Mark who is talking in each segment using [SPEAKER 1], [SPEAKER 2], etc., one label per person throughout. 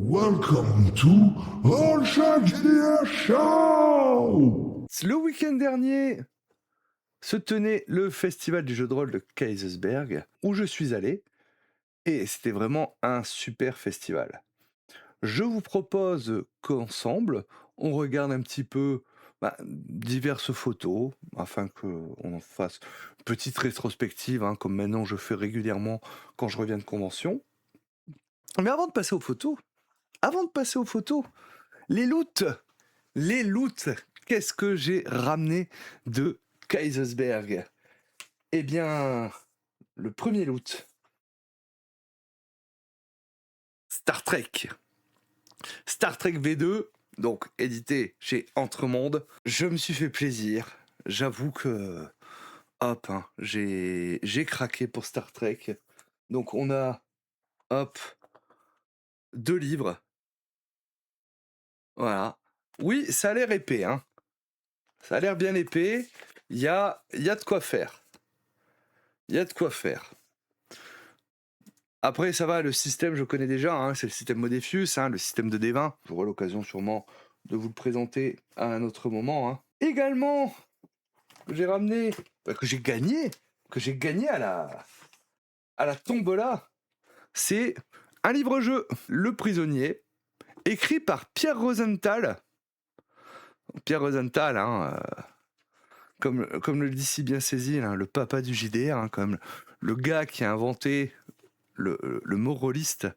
[SPEAKER 1] Welcome to All Shark GDR Show!
[SPEAKER 2] Le week-end dernier se tenait le festival du jeu de rôle de Kaisersberg, où je suis allé, et c'était vraiment un super festival. Je vous propose qu'ensemble, on regarde un petit peu diverses photos, afin qu'on en fasse une petite rétrospective, hein, comme maintenant je fais régulièrement quand je reviens de convention. Mais avant de passer aux photos, les loots Les loots, qu'est-ce que j'ai ramené de Kaisersberg? Eh bien, le premier loot, Star Trek. Star Trek V2, donc édité chez Entremonde. Je me suis fait plaisir. J'avoue que, hop, hein, j'ai craqué pour Star Trek. Donc on a, hop, 2 livres. Voilà. Oui, ça a l'air épais, hein. Ça a l'air bien épais. Il y a de quoi faire. Il y a de quoi faire. Après, ça va, le système, je connais déjà, hein, c'est le système Modephius, hein, le système de D20. J'aurai l'occasion sûrement de vous le présenter à un autre moment. Hein. Également, j'ai ramené, que j'ai gagné à la tombola, c'est un livre-jeu, Le Prisonnier, écrit par Pierre Rosenthal. Pierre Rosenthal, hein, comme le dit si bien Cécile, hein, le papa du JDR, hein, comme le gars qui a inventé le mot rôliste,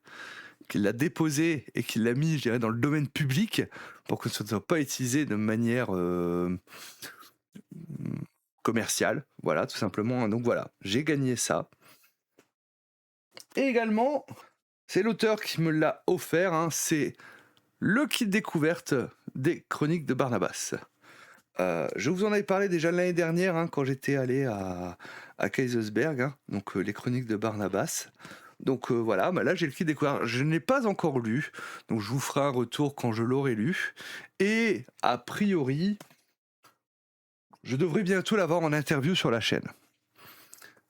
[SPEAKER 2] qu'il l'a déposé et qu'il l'a mis, je dirais, dans le domaine public pour que ce ne soit pas utilisé de manière commerciale. Voilà, tout simplement. Donc voilà, j'ai gagné ça. Et également, c'est l'auteur qui me l'a offert, hein, c'est le kit découverte des Chroniques de Barnabas. Je vous en avais parlé déjà l'année dernière, hein, quand j'étais allé à Kaisersberg, hein, donc les Chroniques de Barnabas. Donc voilà, là j'ai le kit découvert. Je ne l'ai pas encore lu, donc je vous ferai un retour quand je l'aurai lu. Et a priori, je devrais bientôt l'avoir en interview sur la chaîne.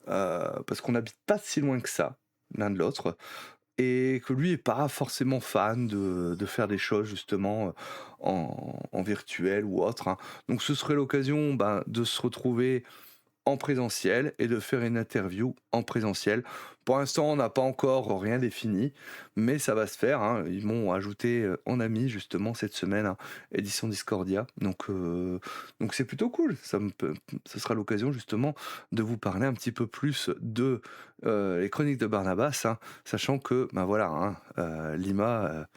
[SPEAKER 2] Parce qu'on n'habite pas si loin que ça, l'un de l'autre. Et que lui est pas forcément fan de faire des choses justement en virtuel ou autre. Hein. Donc ce serait l'occasion de se retrouver en présentiel et de faire une interview en présentiel. Pour l'instant, on n'a pas encore rien défini, mais ça va se faire. Hein. Ils m'ont ajouté en ami justement cette semaine, hein, édition Discordia. Donc c'est plutôt cool. Ça sera l'occasion justement de vous parler un petit peu plus de les Chroniques de Barnabas, hein, sachant que voilà, hein, Lima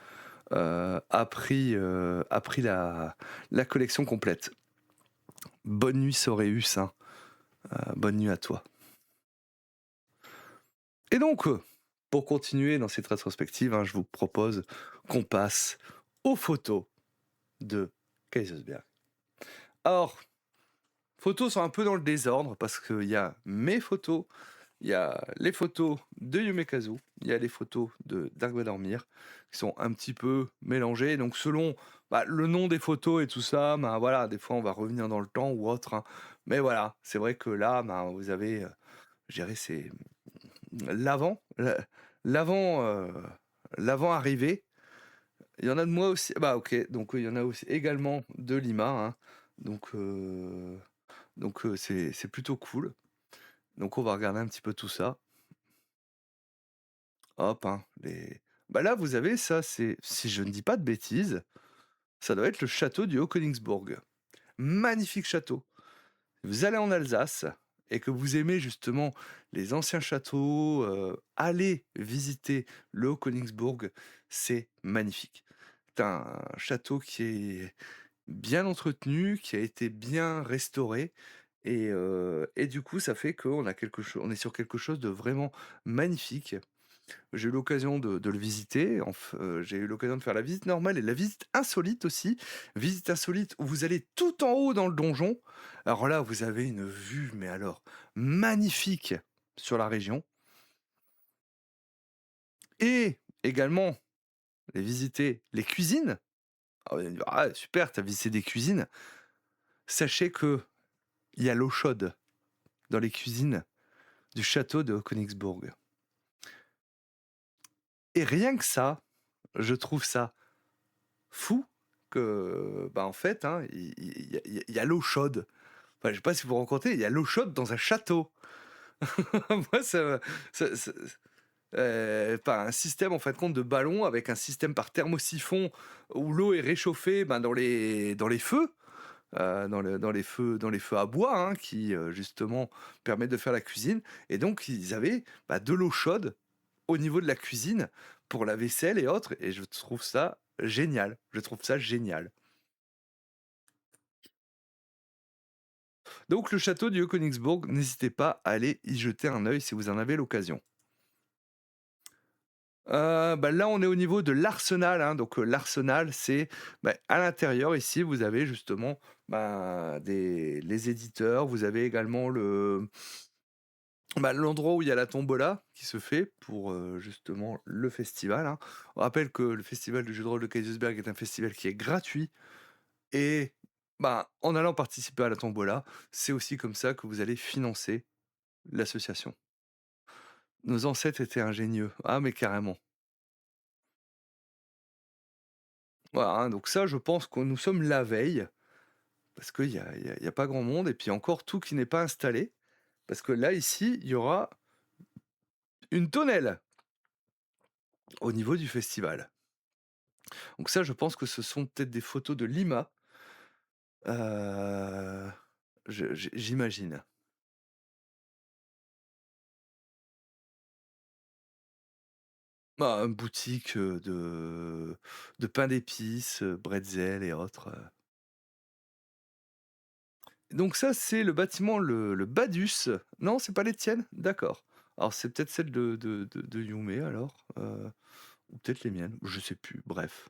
[SPEAKER 2] a pris la collection complète. Bonne nuit Soreus, hein. Bonne nuit à toi. Et donc, pour continuer dans cette rétrospective, hein, je vous propose qu'on passe aux photos de Kaisersberg. Alors, photos sont un peu dans le désordre parce qu'il y a mes photos, il y a les photos de Yumekazu, il y a les photos de Dark Vador Mir qui sont un petit peu mélangées. Donc selon le nom des photos et tout ça, voilà, des fois on va revenir dans le temps ou autre. Hein. Mais voilà, c'est vrai que là, vous avez, je dirais, c'est l'avant, l'avant, l'avant arrivé. Il y en a de moi aussi. Ok, donc il y en a aussi également de Lima. Hein. Donc c'est plutôt cool. Donc on va regarder un petit peu tout ça. Hop, hein, là vous avez ça, c'est, si je ne dis pas de bêtises, ça doit être le château du Haut-Königsbourg. Magnifique château. Vous allez en Alsace et que vous aimez justement les anciens châteaux, allez visiter le Haut-Königsbourg, c'est magnifique. C'est un château qui est bien entretenu, qui a été bien restauré et du coup ça fait qu'on a on est sur quelque chose de vraiment magnifique. J'ai eu l'occasion de le visiter, j'ai eu l'occasion de faire la visite normale et la visite insolite aussi. Visite insolite où vous allez tout en haut dans le donjon. Alors là, vous avez une vue, mais alors magnifique sur la région. Et également, visiter les cuisines. Ah, vous allez me dire, ah, super, t'as visité des cuisines. Sachez que il y a l'eau chaude dans les cuisines du château de Königsbourg. Et rien que ça, je trouve ça fou que, bah, en fait, hein, il y a l'eau chaude. Enfin, je sais pas si vous vous rendez compte, il y a l'eau chaude dans un château. Moi, ça enfin, un système, en fin de compte, de ballon avec un système par thermosiphon où l'eau est réchauffée, ben, dans les feux, dans les feux à bois, hein, qui, justement permettent de faire la cuisine et donc ils avaient, bah, de l'eau chaude au niveau de la cuisine pour la vaisselle et autres et je trouve ça génial. Je trouve ça génial. Donc le château du Haut-Königsbourg, n'hésitez pas à aller y jeter un œil si vous en avez l'occasion. Bah, là, on est au niveau de l'arsenal, hein, donc l'arsenal, c'est, bah, à l'intérieur ici, vous avez justement, bah, les éditeurs, vous avez également l'endroit où il y a la tombola qui se fait pour, justement le festival, hein. On rappelle que le festival du jeu de rôle de Kaisersberg est un festival qui est gratuit et bah, en allant participer à la tombola, c'est aussi comme ça que vous allez financer l'association. Nos ancêtres étaient ingénieux. Ah mais carrément. Voilà, hein, donc ça, je pense que nous sommes la veille, parce qu'il y a pas grand monde et puis encore tout qui n'est pas installé. Parce que là, ici, il y aura une tonnelle au niveau du festival. Donc ça, je pense que ce sont peut-être des photos de Lima, heu, j'imagine. Bah, une boutique, de pain d'épices, bretzel et autres. Donc ça, c'est le bâtiment, le Badus. Non, c'est pas les tiennes? D'accord. Alors c'est peut-être celle de Yume alors, ou peut-être les miennes, je sais plus, bref.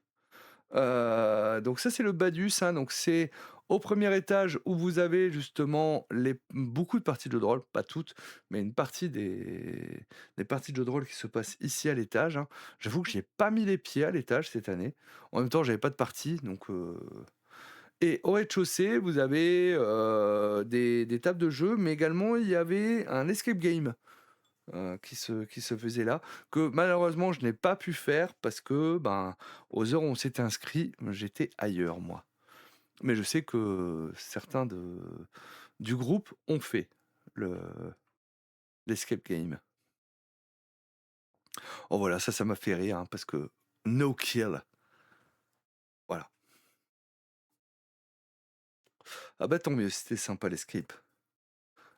[SPEAKER 2] Donc ça, c'est le Badus, hein, donc c'est au premier étage où vous avez justement beaucoup de parties de jeux de rôle, pas toutes, mais une partie des parties de jeux de rôle qui se passent ici à l'étage, hein. J'avoue que j'y ai pas mis les pieds à l'étage cette année. En même temps, j'avais pas de partie, donc et au rez-de-chaussée, vous avez, des tables de jeu, mais également il y avait un escape game, qui se faisait là, que malheureusement je n'ai pas pu faire parce que, ben, aux heures où on s'était inscrit, j'étais ailleurs moi. Mais je sais que certains du groupe ont fait le l'escape game. Oh voilà, ça m'a fait rire, hein, parce que no kill, voilà. Ah bah tant mieux, c'était sympa l'escape.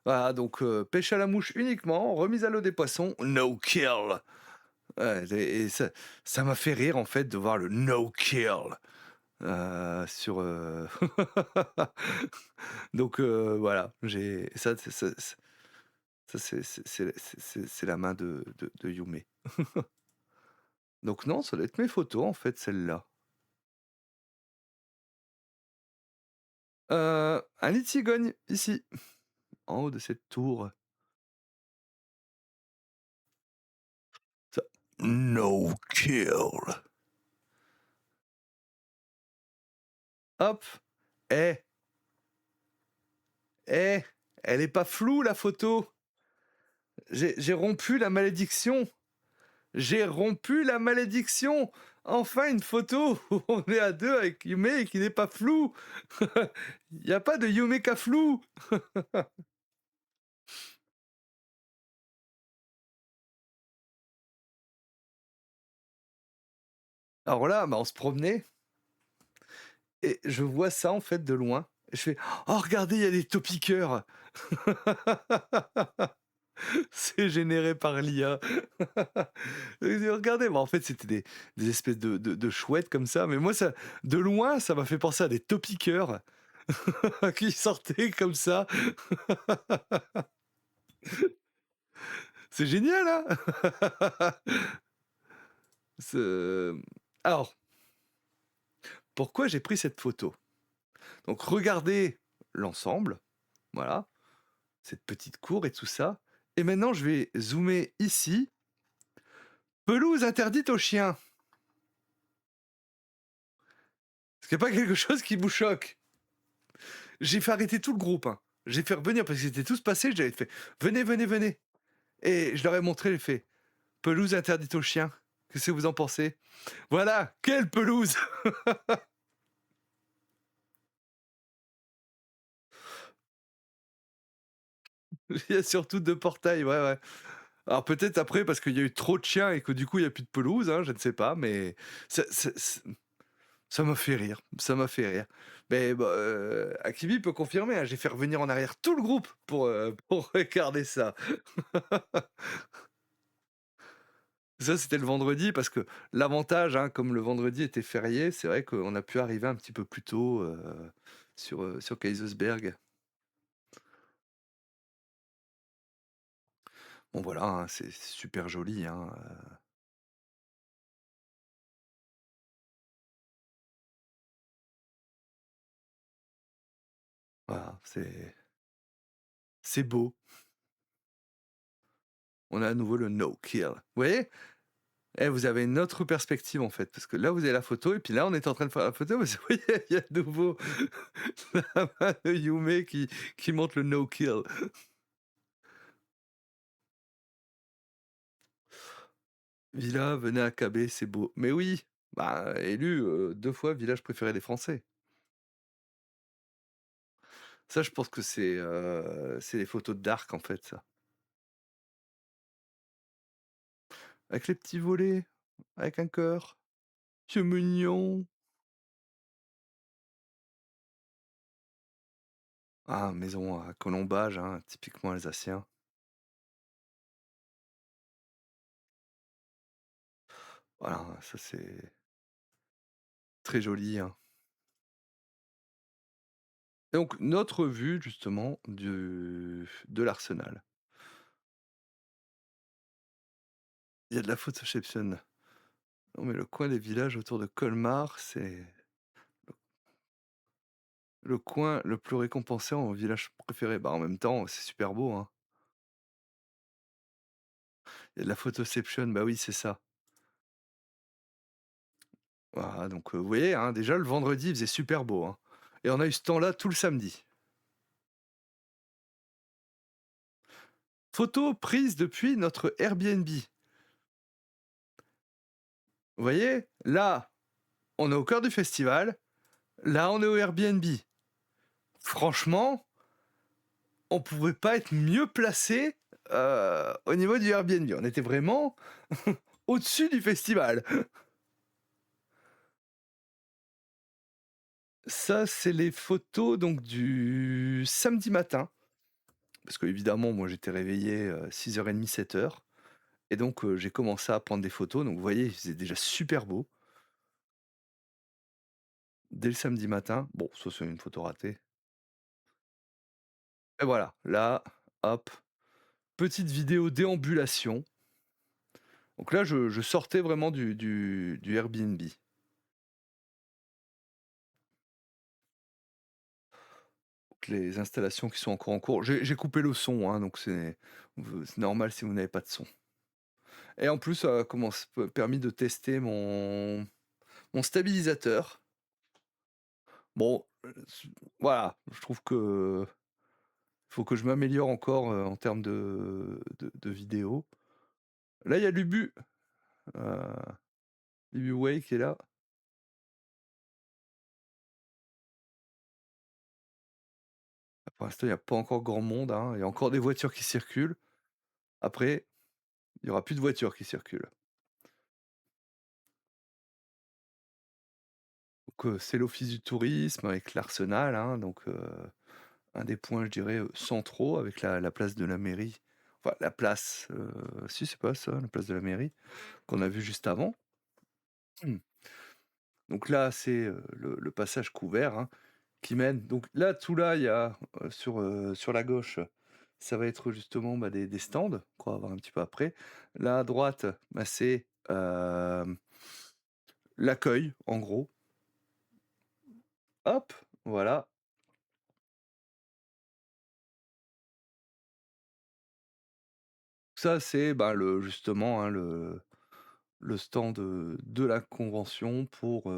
[SPEAKER 2] Voilà donc pêche à la mouche uniquement, remise à l'eau des poissons, no kill. Ouais et ça m'a fait rire en fait de voir le no kill, sur, donc voilà, j'ai ça c'est la main de Yume. Donc non, ça doit être mes photos en fait, celle-là. Un nid de cigogne ici, en haut de cette tour. Ça no kill. Hop! Eh! Eh! Elle est pas floue la photo! J'ai rompu la malédiction! J'ai rompu la malédiction! Enfin une photo où on est à 2 avec Yume et qui n'est pas floue! Il y a pas de Yumeka flou! Alors là, bah, on se promenait et je vois ça en fait de loin. Et je fais: «Oh regardez, il y a des taupiqueurs!» C'est généré par l'IA. Et je dis: «Regardez!» Bah, en fait, c'était des espèces de chouettes comme ça, mais moi ça de loin, ça m'a fait penser à des taupiqueurs qui sortaient comme ça. C'est génial, hein? Ce alors, pourquoi j'ai pris cette photo? Donc regardez l'ensemble, voilà, cette petite cour et tout ça et maintenant je vais zoomer ici. Pelouse interdite aux chiens. Est-ce qu'il y a pas quelque chose qui vous choque? J'ai fait arrêter tout le groupe, hein. J'ai fait revenir parce qu'ils étaient tous passés, j'avais fait: «Venez, venez, venez» et je leur ai montré, j'ai fait: «Pelouse interdite aux chiens». Qu'est-ce que vous en pensez? Voilà, quelle pelouse! Il y a surtout 2 portails, ouais, ouais. Alors peut-être après parce qu'il y a eu trop de chiens et que du coup il y a plus de pelouse, hein, je ne sais pas, mais ça m'a fait rire, ça m'a fait rire. Mais bah, Akibi peut confirmer, hein, j'ai fait revenir en arrière tout le groupe pour regarder ça. Ça, c'était le vendredi parce que l'avantage, hein, comme le vendredi était férié, c'est vrai qu'on a pu arriver un petit peu plus tôt, sur Kaysersberg. Bon voilà, hein, c'est super joli, hein, voilà, c'est beau. On a à nouveau le no kill. Vous voyez? Eh, vous avez une autre perspective, en fait, parce que là, vous avez la photo et puis là, on est en train de faire la photo, mais vous voyez, il y a de nouveau la main de Yume qui montre le no kill. Villa, venez à KB, c'est beau. Mais oui, bah, élu, 2 fois village préféré des Français. Ça, je pense que c'est les photos de Dark, en fait, ça. Avec les petits volets, avec un cœur. C'est mignon. Ah, maison à colombage, hein, typiquement alsacien. Voilà, ça, c'est très joli, hein. Et donc notre vue justement de l'Arsenal. Il y a de la photoception. Non mais le coin des villages autour de Colmar, c'est le coin le plus récompensé en village préféré. Bah, en même temps, c'est super beau, hein. Il y a de la photoception, bah oui, c'est ça. Voilà, donc vous voyez, hein, déjà le vendredi, il faisait super beau, hein, et on a eu ce temps-là tout le samedi. Photos prises depuis notre Airbnb. Vous voyez? Là, on est au cœur du festival, là, on est au Airbnb. Franchement, on pouvait pas être mieux placé, au niveau du Airbnb. On était vraiment au-dessus du festival. Ça, c'est les photos donc du samedi matin, parce qu'évidemment, moi, j'étais réveillé, 6h30, 7h, et donc j'ai commencé à prendre des photos. Donc vous voyez, il faisait déjà super beau dès le samedi matin. Bon, ça, c'est une photo ratée, et voilà, là, hop, petite vidéo déambulation. Donc là, je sortais vraiment du Airbnb. Les installations qui sont encore en cours. J'ai coupé le son, hein, donc c'est normal si vous n'avez pas de son. Et en plus, ça a permis de tester mon stabilisateur. Bon, voilà, je trouve que faut que je m'améliore encore, en termes de vidéo. Là, il y a heu, Lubu Way qui est là. Pour l'instant, il y a pas encore grand monde, hein, il y a encore des voitures qui circulent. Après, il y aura plus de voitures qui circulent. Donc, c'est l'office du tourisme avec l'Arsenal, hein, donc un des points, je dirais, centraux avec la place de la mairie. Enfin, la place, si c'est pas ça, la place de la mairie, qu'on a vu juste avant. Mmh. Donc là, c'est, le passage couvert, hein, qui mène donc là, tout là, il y a, sur la gauche, ça va être justement, bah, des stands qu'on va voir un petit peu après. Là, à droite, bah, c'est, l'accueil, en gros. Hop, voilà. Ça, c'est, bah, le justement, hein, le stand, de la convention pour,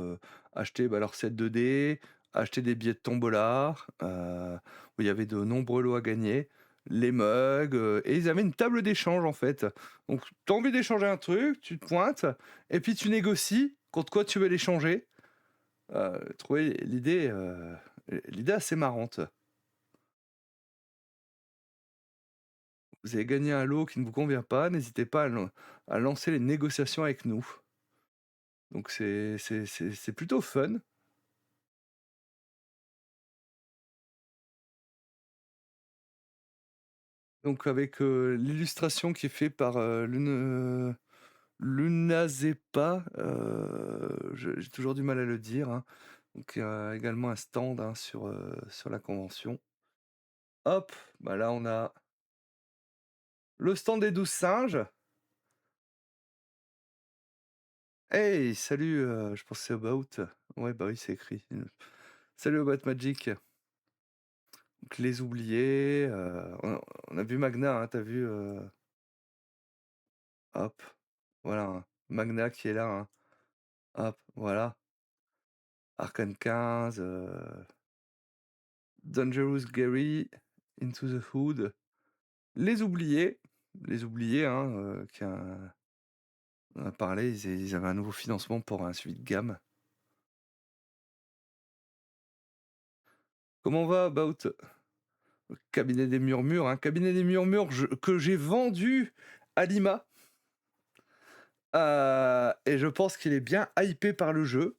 [SPEAKER 2] acheter, bah, leur set 2D, acheter des billets de tombola, où il y avait de nombreux lots à gagner. les mugs, et ils avaient une table d'échange, en fait. Donc tu as envie d'échanger un truc, tu te pointes et puis tu négocies contre quoi tu veux l'échanger. Trouvé l'idée assez marrante. Vous avez gagné un lot qui ne vous convient pas, n'hésitez pas à lancer les négociations avec nous. Donc c'est plutôt fun. Donc avec, l'illustration qui est fait par, Luna Zepa, j'ai toujours du mal à le dire, hein. Donc il y a également un stand, hein, sur la convention. Hop, bah, là on a le stand des 12 singes. Hey, salut, je pense que c'est About. Ouais, bah, oui, c'est écrit. Salut About Magic. Donc les oubliés, on a vu Magna, hein, tu vu, hop, voilà, hein, Magna qui est là, hein. Hop, voilà. Arcane 15, Dangerous Gary, Into the Hood. Les oubliés, hein, qui a on a parlé, ils avaient un nouveau financement pour un suivi de gamme. Comment va About? Cabinet des Murmures, hein, Cabinet des Murmures que j'ai vendu à Lima, et je pense qu'il est bien hypé par le jeu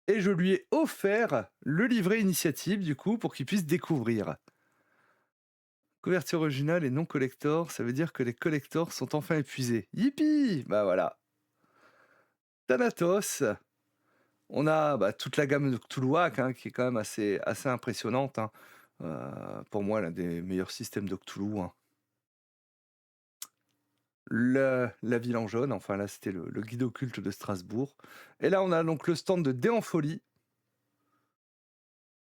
[SPEAKER 2] et je lui ai offert le livret initiative, du coup, pour qu'il puisse découvrir. Couverture originale et non collector, ça veut dire que les collectors sont enfin épuisés. Yippee! Bah voilà. Thanatos. On a, bah, toute la gamme de Cthulhuac, hein, qui est quand même assez impressionnante, hein. Pour moi, l'un des meilleurs systèmes de Cthulhu, hein. La ville en jaune, enfin là, c'était le guide occulte de Strasbourg. Et là, on a donc le stand de Dés en folie,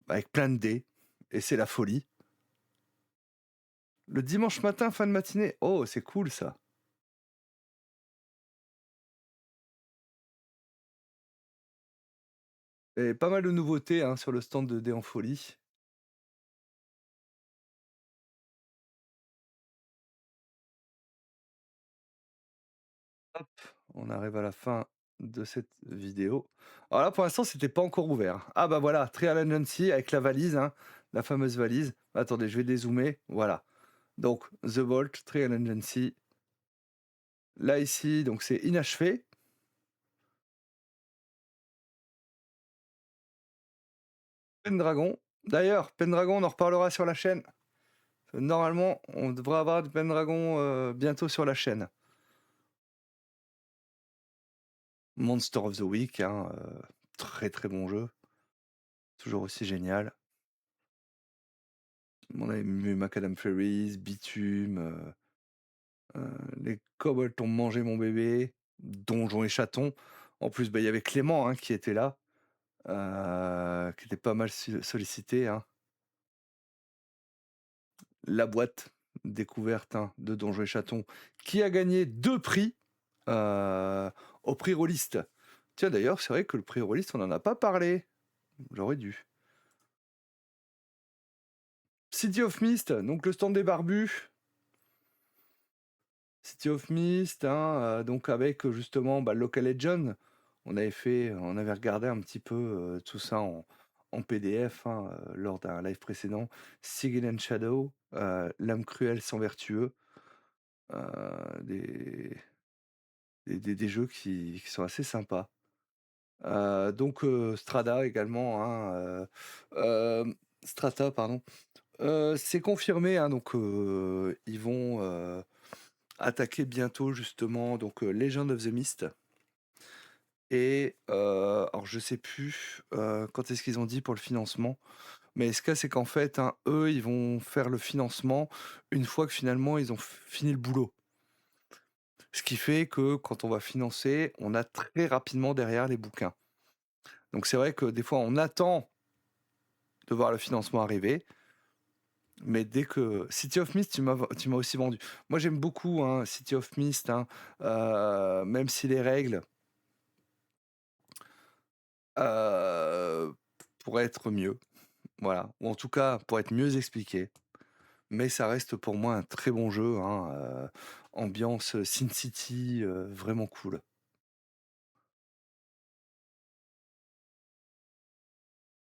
[SPEAKER 2] avec plein de dés, et c'est la folie. Le dimanche matin, fin de matinée, oh, c'est cool ça. Et pas mal de nouveautés, hein, sur le stand de Dés en folie. Hop, on arrive à la fin de cette vidéo. Alors là, pour l'instant, c'était pas encore ouvert. Ah bah voilà, Trial Agency avec la valise, hein, la fameuse valise. Attendez, je vais dézoomer. Voilà. Donc, The Vault, Trial Agency. Là, ici, donc c'est inachevé. Pendragon. D'ailleurs, Pendragon, on en reparlera sur la chaîne. Normalement, on devrait avoir du Pendragon bientôt sur la chaîne. Monster of the Week, hein, très très bon jeu. Toujours aussi génial. On a eu Macadam Fairies, Bitume, les kobolds ont mangé mon bébé, Donjons et chatons. En plus, bah, il y avait Clément, hein, qui était là, qui était pas mal sollicité, hein. La boîte découverte, hein, de Donjons et chatons, qui a gagné 2 prix au prix Rolliste. Tiens, d'ailleurs, c'est vrai que le prix Rolliste, on n'en a pas parlé. J'aurais dû. City of Mist, donc le stand des barbus. City of Mist, hein, donc avec justement, bah, Local Legend. On avait regardé un petit peu tout ça en PDF, hein, lors d'un live précédent. Sigil and Shadow, L'âme cruelle sans vertueux. Des, des jeux qui sont assez sympas. Donc Strada également, hein, Strata, pardon. C'est confirmé, hein, donc ils vont attaquer bientôt justement donc Legend of the Mist. Et alors je sais plus quand est-ce qu'ils ont dit pour le financement, mais ce cas c'est qu'en fait, hein, eux ils vont faire le financement une fois que finalement ils ont fini le boulot. Ce qui fait que quand on va financer, on a très rapidement derrière les bouquins. Donc c'est vrai que des fois on attend de voir le financement arriver, mais dès que City of Mist, tu m'as aussi vendu. Moi j'aime beaucoup, hein, City of Mist, hein, même si les règles pourraient être mieux, voilà, ou en tout cas pour être mieux expliquées. mais ça reste pour moi un très bon jeu, hein, ambiance Sin City, vraiment cool.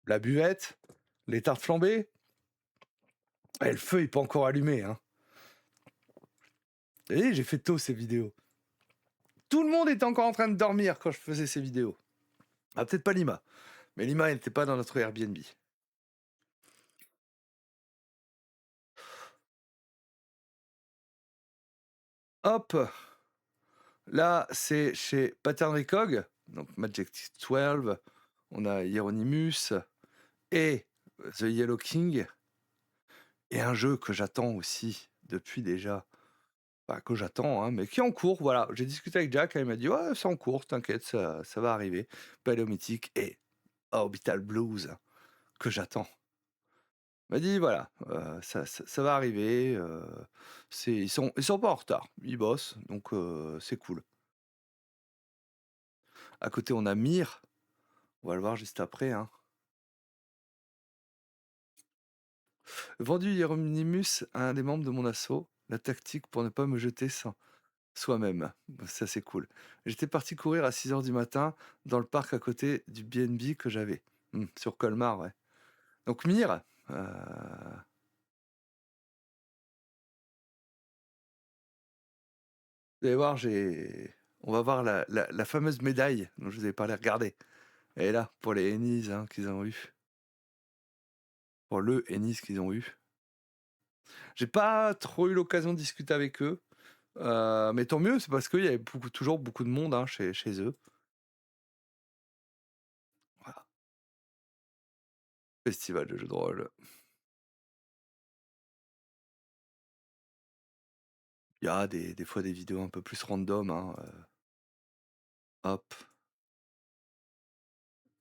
[SPEAKER 2] La buvette, les tartes flambées, et le feu est pas encore allumé, hein. Et j'ai fait tôt ces vidéos. Tout le monde était encore en train de dormir quand je faisais ces vidéos. Ah, peut-être pas Lima, mais Lima, elle était pas dans notre Airbnb. Hop, là, c'est chez Pattern Recog, donc Magic 12, on a Hieronymus et The Yellow King, et un jeu que j'attends aussi depuis déjà, bah, que j'attends, hein, mais qui est en cours, voilà. J'ai discuté avec Jack, il m'a dit: «Ouais, c'est en cours, t'inquiète, ça va arriver». Paléomythique et Orbital Blues, que j'attends. Il m'a dit: «Voilà, ça va arriver, ils sont pas en retard, ils bossent, donc c'est cool». À côté, on a Mir, on va le voir juste après, hein. Vendu Hieronymus à un des membres de mon assaut, la tactique pour ne pas me jeter sans soi-même. Bah, ça, c'est cool. J'étais parti courir à 6 heures du matin dans le parc à côté du B&B que j'avais. Sur Colmar, ouais. Donc Mir, vous allez voir, on va voir la fameuse médaille dont je vous avais parlé. Regardez, elle est là pour les Ennis, hein, qu'ils ont eu. Pour le Ennis qu'ils ont eu. J'ai pas trop eu l'occasion de discuter avec eux. Mais tant mieux, c'est parce qu'il y avait toujours beaucoup de monde, hein, chez eux. Voilà. Festival de jeux de rôle. Il y a des fois des vidéos un peu plus random, hein, hop.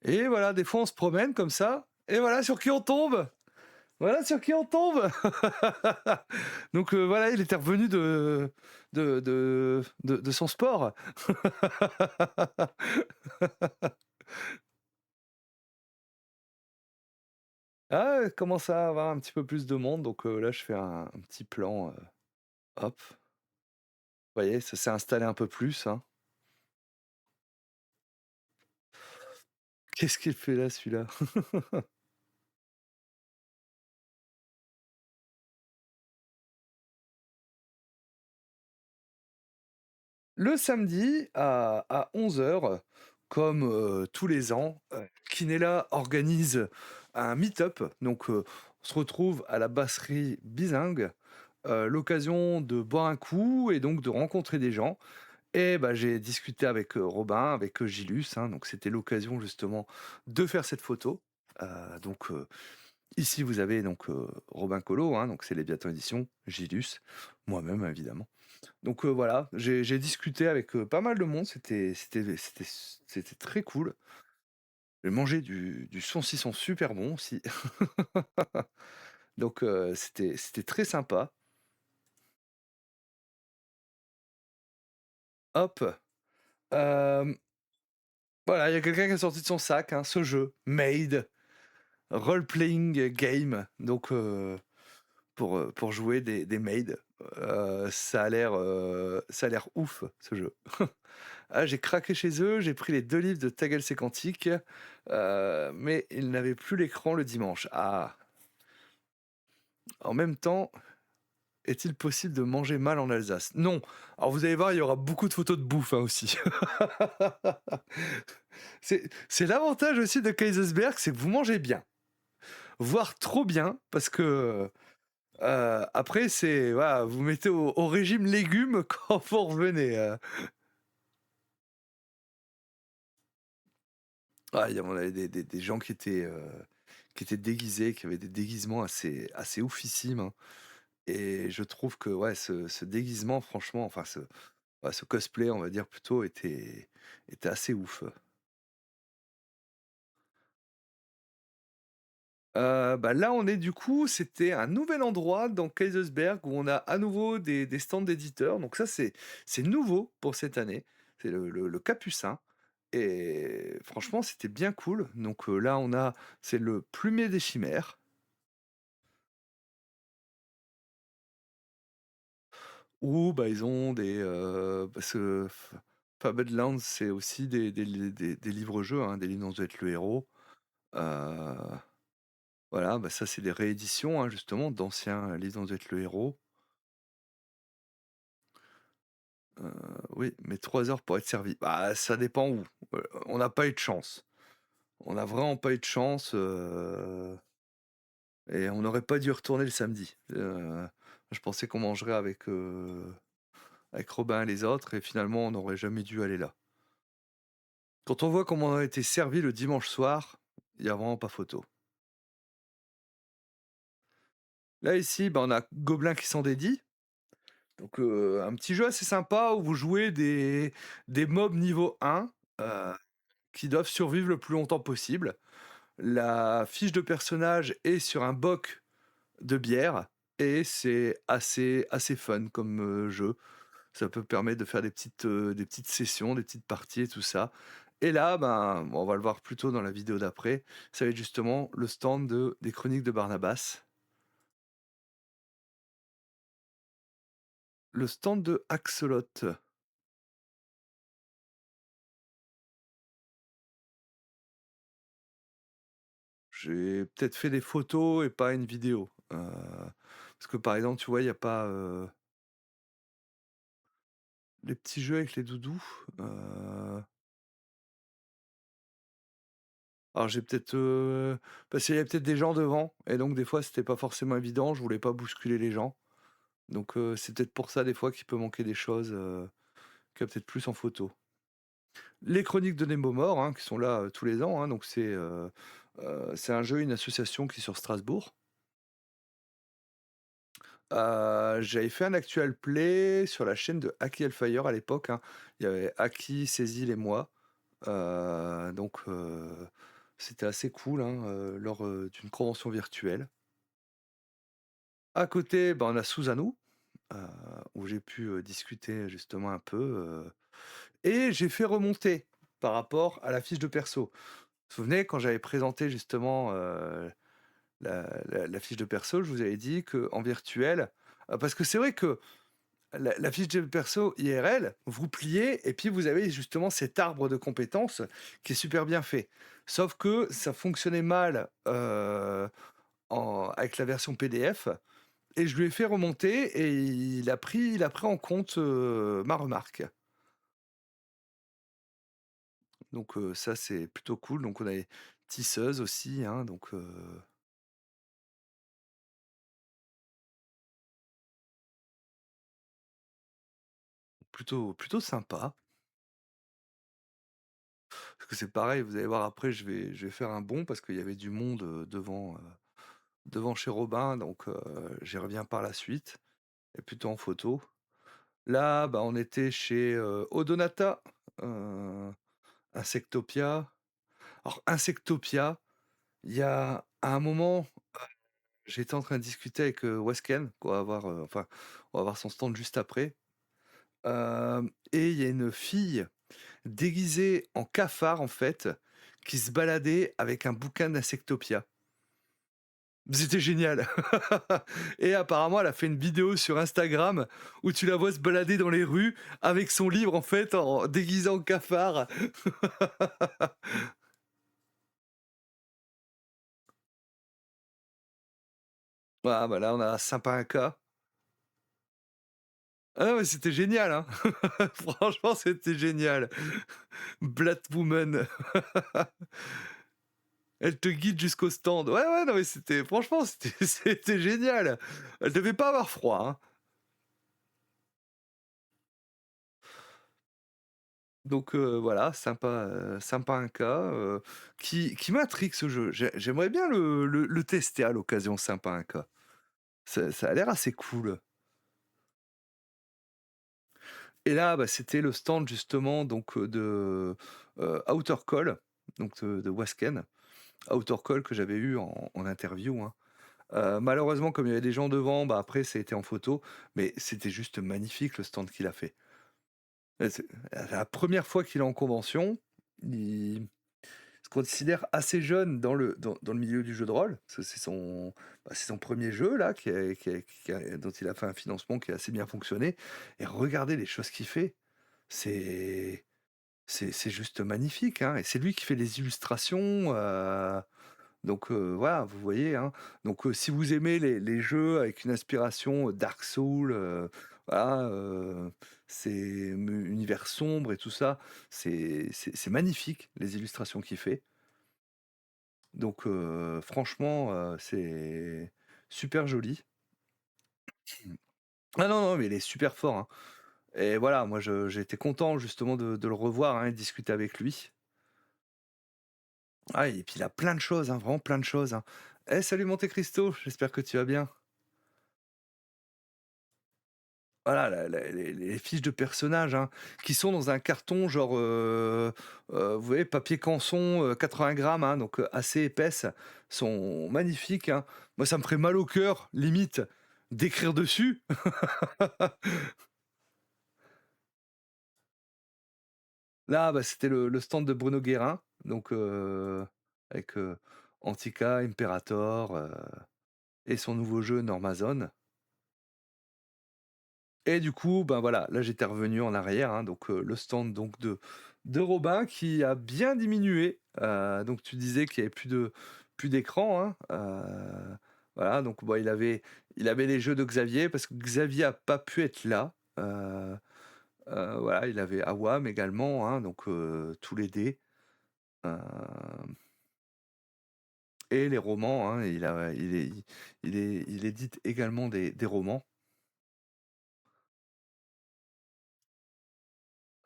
[SPEAKER 2] Et voilà, des fois on se promène comme ça, et voilà sur qui on tombe. Voilà sur qui on tombe. Donc voilà, il était revenu de son sport. Ah, commence à avoir un petit peu plus de monde, donc là je fais un petit plan, hop. Vous voyez, ça s'est installé un peu plus, hein. Qu'est-ce qu'il fait là celui-là? Le samedi à 11 heures, comme tous les ans, Kinella organise un meet-up. Donc on se retrouve à la brasserie Bizingue, l'occasion de boire un coup et donc de rencontrer des gens. Et bah, j'ai discuté avec Robin, avec Gilus, hein, donc c'était l'occasion justement de faire cette photo. Donc ici vous avez donc Robin Colo, hein, donc c'est les Biathlon Édition, Gilus, moi-même évidemment. Donc voilà, j'ai discuté avec pas mal de monde, c'était très cool. J'ai mangé du saucisson super bon aussi. Donc c'était très sympa. Hop, hem, voilà, il y a quelqu'un qui a sorti de son sac, hein, ce jeu, Made, role playing game, donc pour jouer des maids. Ça a l'air ouf ce jeu. Ah, j'ai craqué chez eux, j'ai pris les 2 livres de TLC Quantique, mais ils n'avaient plus l'écran le dimanche. Ah! En même temps, est-il possible de manger mal en Alsace? Non. Alors vous allez voir, il y aura beaucoup de photos de bouffe, hein, aussi. C'est l'avantage aussi de Kaisersberg, c'est que vous mangez bien, voire trop bien, parce que, après c'est voilà, vous mettez au régime légumes quand vous revenez, Ah, il y avait des gens qui étaient déguisés, qui avaient des déguisements assez oufissimes, hein, et je trouve que, ouais, ce déguisement franchement, enfin ce cosplay, on va dire plutôt, était assez ouf. Bah, là, on est du coup, c'était un nouvel endroit dans Kaisersberg où on a à nouveau des stands d'éditeurs, donc ça, c'est nouveau pour cette année. C'est le Capucin, et franchement, c'était bien cool. Donc là, c'est le Plumet des Chimères. Ou bah, ils ont parce que Fabled c'est aussi des livres-jeux, hein, des livres dont vous êtes le héros. Heu, voilà, bah, ça, c'est des rééditions, hein, justement, d'anciens livres dont vous êtes le héros. Heu, oui, mais 3 heures pour être servi. Bah, ça dépend où. On n'a pas eu de chance. On n'a vraiment pas eu de chance, et on n'aurait pas dû retourner le samedi. Je pensais qu'on mangerait avec Robin et les autres et finalement, on n'aurait jamais dû aller là. Quand on voit comment on a été servi le dimanche soir, il y a vraiment pas photo. Là, ici, bah, on a Gobelins qui s'en dédie, donc un petit jeu assez sympa où vous jouez des mobs niveau 1, heu, qui doivent survivre le plus longtemps possible. La fiche de personnage est sur un boc de bière et c'est assez fun comme, jeu. Ça peut permettre de faire des petites sessions, des petites parties et tout ça. Et là, ben, bon, on va le voir plus tôt dans la vidéo d'après, ça va être justement le stand des Chroniques de Barnabas. Le stand de Axolot. J'ai peut-être fait des photos et pas une vidéo. Parce que par exemple, tu vois, il y a pas, les petits jeux avec les doudous, alors j'ai peut-être, parce qu'il y avait peut-être des gens devant et donc des fois c'était pas forcément évident, je voulais pas bousculer les gens. Donc c'est peut-être pour ça des fois qu'il peut manquer des choses, qu'il y a peut-être plus en photo. Les Chroniques de Nemours, hein, qui sont là, tous les ans, hein, donc c'est un jeu, une association qui est sur Strasbourg. J'avais fait un actual play sur la chaîne de Hacky Hellfire à l'époque, hein. Il y avait Hacky, Cécile et moi, donc c'était assez cool, hein, lors, d'une convention virtuelle. À côté, bah, on a Susanoo, heu, où j'ai pu, discuter justement un peu, et j'ai fait remonter par rapport à la fiche de perso. Vous vous souvenez quand j'avais présenté justement, la fiche de perso, je vous avais dit qu'en virtuel, parce que c'est vrai que la fiche de perso IRL, vous pliez et puis vous avez justement cet arbre de compétences qui est super bien fait. Sauf que ça fonctionnait mal, avec la version PDF et je lui ai fait remonter et il a pris en compte, ma remarque. Donc ça, c'est plutôt cool. Donc on a les tisseuses aussi, hein, donc plutôt sympa. Parce que c'est pareil, vous allez voir après, je vais faire un bond parce qu'il y avait du monde, devant chez Robin, donc j'y reviens par la suite et plutôt en photo. Là, bah, on était chez, Odonata, heu, Insectopia. Alors Insectopia, il y a à un moment, j'étais en train de discuter avec, Wesken, on va avoir son stand juste après, et il y a une fille déguisée en cafard, en fait, qui se baladait avec un bouquin d'Insectopia. C'était génial. Et apparemment, elle a fait une vidéo sur Instagram où tu la vois se balader dans les rues avec son livre, en fait, en déguisé en cafard. Ah bah, là, on a Sympa Ah non, mais c'était génial, hein. Franchement, c'était génial. Woman. Elle te guide jusqu'au stand. Ouais, ouais, non, mais c'était franchement, c'était c'était génial. Elle devait pas avoir froid, hein. Donc voilà, sympa un cas, qui m'intrigue ce jeu. J'aimerais bien le tester à l'occasion, sympa un cas. Ça a l'air assez cool. Et là, bah, c'était le stand justement donc de, Outer Call, donc de Wasken. Outer Call que j'avais eu en interview, hein. Malheureusement, comme il y avait des gens devant, bah, après ça a été en photo, mais c'était juste magnifique le stand qu'il a fait. C'est la première fois qu'il est en convention, il considère assez jeune dans le milieu du jeu de rôle. C'est son 1er jeu là dont il a fait un financement qui a assez bien fonctionné et regardez les choses qu'il fait. C'est c'est juste magnifique, hein, et c'est lui qui fait les illustrations, donc voilà, vous voyez, hein. Donc si vous aimez les jeux avec une inspiration, Dark Souls, voilà, c'est univers sombre et tout ça, c'est magnifique les illustrations qu'il fait. Donc franchement, c'est super joli. Ah non, non, mais il est super fort, hein, et voilà, moi j'ai été content justement de le revoir, hein, et de discuter avec lui. Ah, et puis il a plein de choses, hein, vraiment plein de choses, hein. Eh salut Monte Cristo, j'espère que tu vas bien. Voilà, les fiches de personnages, hein, qui sont dans un carton genre, vous voyez papier canson, 80 grammes, hein, donc assez épaisse, sont magnifiques, hein. Moi ça me ferait mal au cœur, limite, d'écrire dessus. Là, bah, c'était le stand de Bruno Guérin, donc avec, Antica, Imperator, et son nouveau jeu Normazone. Et du coup, ben, voilà, là j'étais revenu en arrière, hein, donc le stand donc de Robin qui a bien diminué, donc tu disais qu'il y avait plus d'écran, hein, voilà, donc bah, il avait les jeux de Xavier parce que Xavier a pas pu être là, voilà, il avait Awam également, hein, donc tous les dés, hem et les romans, hein, il édite également des romans.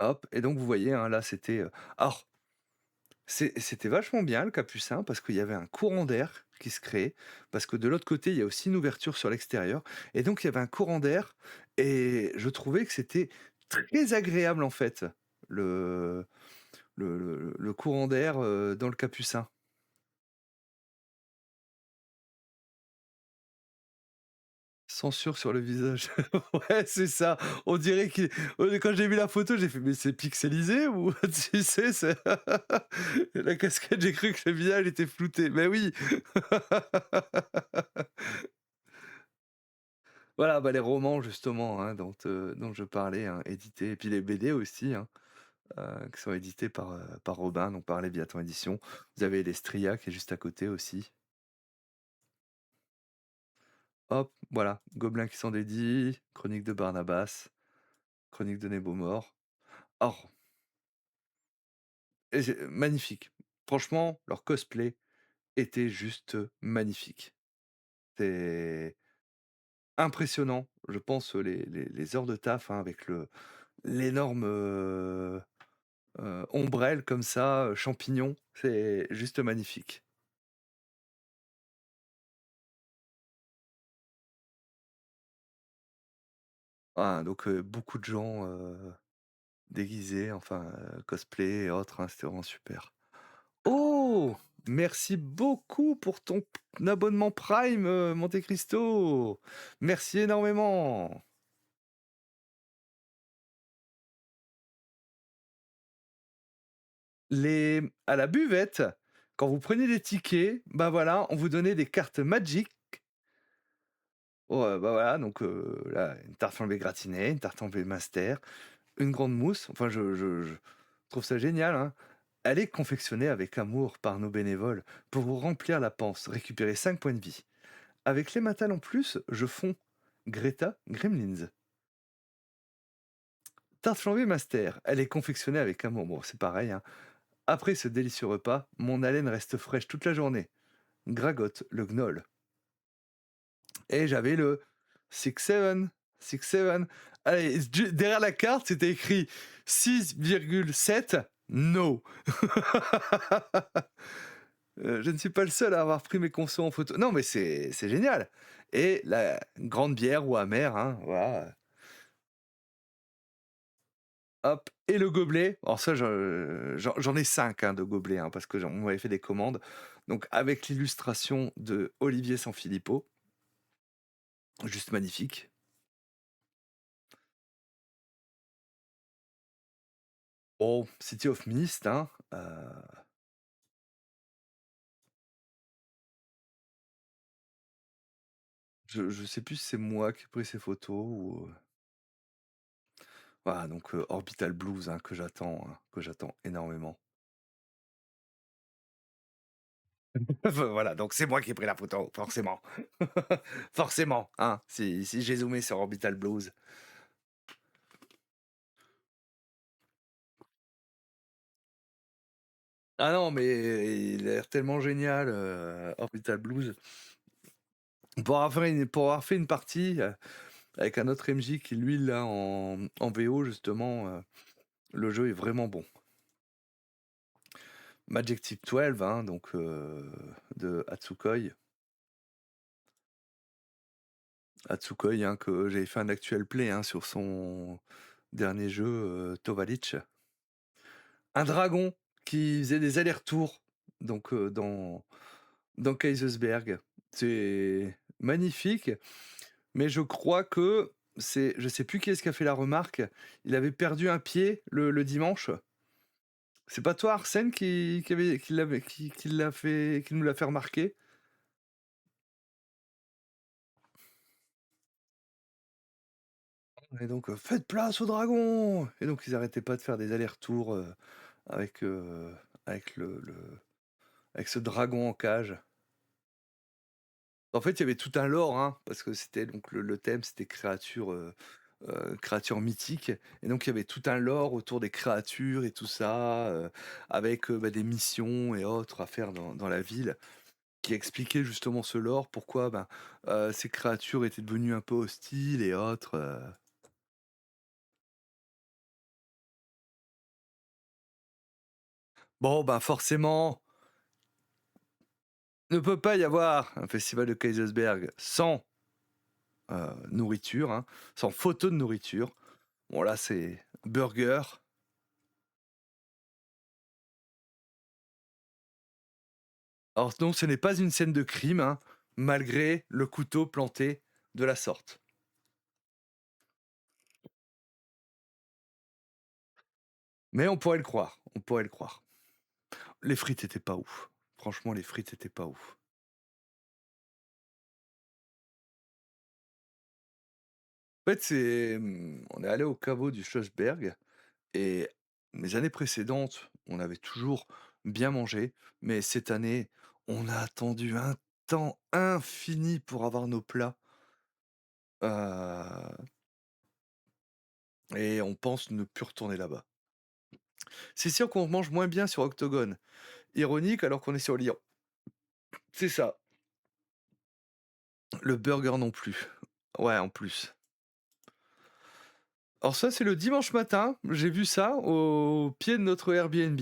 [SPEAKER 2] Hop, et donc vous voyez, hein, là c'était, alors c'était vachement bien le Capucin parce qu'il y avait un courant d'air qui se créait, parce que de l'autre côté, il y a aussi une ouverture sur l'extérieur et donc il y avait un courant d'air et je trouvais que c'était très agréable en fait, le le courant d'air, dans le Capucin. Censure sur le visage. Ouais, c'est ça. On dirait qu'il quand j'ai vu la photo, j'ai fait: «Mais c'est pixelisé ou?» Tu sais, c'est la casquette, j'ai cru que le visage était flouté. Mais oui! Voilà, bah, les romans justement, hein, dont je parlais, hein, édités et puis les BD aussi, hein, qui sont édités par Robin, donc par Léviathan Éditions. Vous avez l'Estria qui est juste à côté aussi. Hop, voilà, Gobelins qui s'en dédie, Chronique de Barnabas, Chronique de Nebomor. Or et c'est magnifique. Franchement, leur cosplay était juste magnifique. C'est impressionnant. Je pense, les heures de taf, hein, avec l'énorme, ombrelle comme ça, champignon, c'est juste magnifique. Ah donc beaucoup de gens, déguisés, enfin, cosplay et autres, hein, c'était vraiment super. Oh! Merci beaucoup pour ton abonnement Prime, Monte Cristo. Merci énormément. À la buvette, quand vous preniez des tickets, bah, voilà, on vous donnait des cartes Magic. Oh, bah, voilà, donc là, une tarte flambée gratinée, une tarte flambée master, une grande mousse. Enfin, je trouve ça génial, hein. Elle est confectionnée avec amour par nos bénévoles pour vous remplir la panse, récupérer 5 points de vie. Avec les Matal en plus, je fonds Greta Gremlins. Tarte flambée master, elle est confectionnée avec amour. Bon, c'est pareil, hein. Après ce délicieux repas, mon haleine reste fraîche toute la journée. Gragotte, le gnoll. Et j'avais le 6-7, 6-7. Allez, derrière la carte, c'était écrit 6,7 no. Je ne suis pas le seul à avoir pris mes consos en photo. Non, mais c'est génial. Et la grande bière ou amère, hein, voilà. Hop, et le gobelet. Alors ça, j'en ai 5, hein, de gobelets, hein, parce que on m'avait fait des commandes. Donc avec l'illustration de Olivier Sanfilippo, juste magnifique. Oh, City of Mist, hein, Je sais plus si c'est moi qui ai pris ces photos ou. Voilà, donc Orbital Blues, hein, que j'attends énormément. Voilà, donc c'est moi qui ai pris la photo, forcément. Forcément, hein, si j'ai zoomé sur Orbital Blues. Ah non, mais il a l'air tellement génial, Orbital Blues. Pour avoir fait une partie, avec un autre MJ qui lui l'a en VO justement, le jeu est vraiment bon. Majective 12, hein, donc de Hatsukoi. Hatsukoi, hein, que j'avais fait un actual play, hein, sur son dernier jeu, Tovalich. Un dragon qui faisait des allers-retours, donc dans Kaisersberg. C'est magnifique, mais je crois que je sais plus qui est-ce qui a fait la remarque, il avait perdu un pied le dimanche. C'est pas toi, Arsène, qui l'a fait, qui nous l'a fait remarquer? Et donc, faites place au dragon! Et donc ils arrêtaient pas de faire des allers-retours, avec, avec avec ce dragon en cage. En fait, il y avait tout un lore, hein, parce que c'était donc le thème, c'était créatures mythiques, et donc il y avait tout un lore autour des créatures et tout ça, avec, bah, des missions et autres à faire dans la ville, qui expliquait justement ce lore, pourquoi, ben, ces créatures étaient devenues un peu hostiles et autres, Bon, ben, forcément, ne peut pas y avoir un festival de Kaisersberg sans, nourriture, hein, sans photo de nourriture. Bon là, c'est burger. Alors non, ce n'est pas une scène de crime, hein, malgré le couteau planté de la sorte. Mais on pourrait le croire, on pourrait le croire. Les frites étaient pas ouf. Franchement, les frites étaient pas ouf. En fait, on est allé au caveau du Schlossberg, et les années précédentes, on avait toujours bien mangé, mais cette année, on a attendu un temps infini pour avoir nos plats, heu et on pense ne plus retourner là-bas. C'est sûr qu'on mange moins bien sur Octogone. Ironique alors qu'on est sur Lyon. C'est ça. Le burger non plus. Ouais, en plus. Alors ça, c'est le dimanche matin, j'ai vu ça au pied de notre Airbnb